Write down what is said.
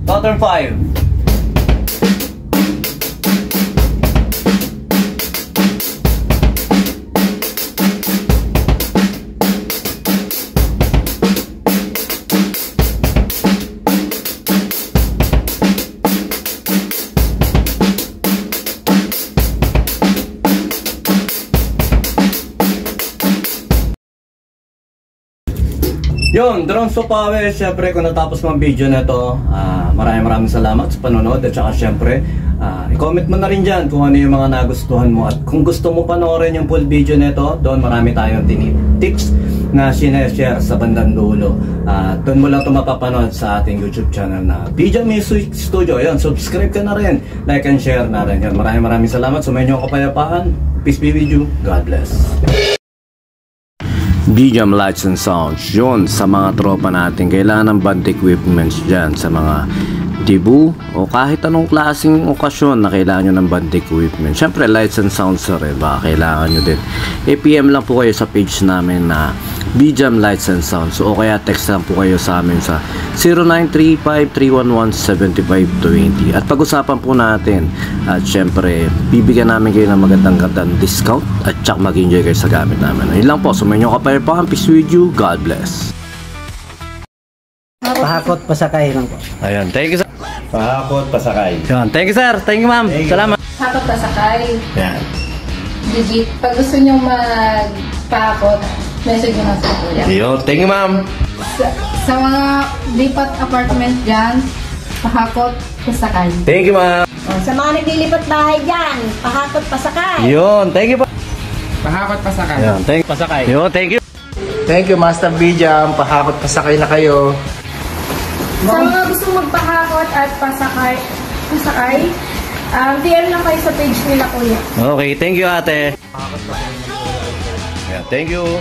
Pattern 5. Yun, Drones to Power. Siyempre, kung natapos mo ang video na ito, maraming salamat sa panonood. At saka siyempre, i-comment mo na rin dyan kung ano yung mga nagustuhan mo. At kung gusto mo panoorin yung full video na ito, doon marami tayong tips na sineshare sa bandang dulo. Doon mo lang ito mapapanood sa ating YouTube channel na BJam Music Studio. Yun, subscribe ka na rin, like and share na rin. Yun, maraming salamat. Sumayin niyo ang kapayapaan. Peace be with you. God bless. BJam Lights and Sounds, yun sa mga tropa natin kailangan ng band equipments dyan sa mga debut o kahit anong klaseng okasyon na kailangan nyo ng band equipment. Syempre lights and sounds rin, baka kailangan nyo din. PM lang po kayo sa page namin na BJam Lights and Sounds o kaya text lang po kayo sa amin sa 0935-311-7520 at pag-usapan po natin at syempre bibigyan namin kayo ng magandang discount at tsaka mag-enjoy kayo sa gamit namin. Yun lang po, sumayin nyo kapayapaan. Peace with you, God bless. Pahakot pasakay lang po. Ayun, thank you sir. Pahakot pasakay. Yun, thank you sir. Thank you ma'am. Salamat. Pahakot pasakay. Yan. Digit. Pag gusto nyo magpahakot, message nyo na sa kuya. Yo, thank you ma'am. Sa mga lipat apartment dyan, pahakot pasakay. Thank you ma'am. Sa mga naglilipat bahay dyan, pahakot pasakay. Yun, thank you po. Pahakot pasakay. Yun, thank you. Pasakay. Yo, thank you. Thank you Master BJam. Pahakot pasakay na kayo. Sa mga gusto magpahakot at pasakay, DM lang kayo sa page nila kuya. Okay, thank you ate. Yeah, thank you.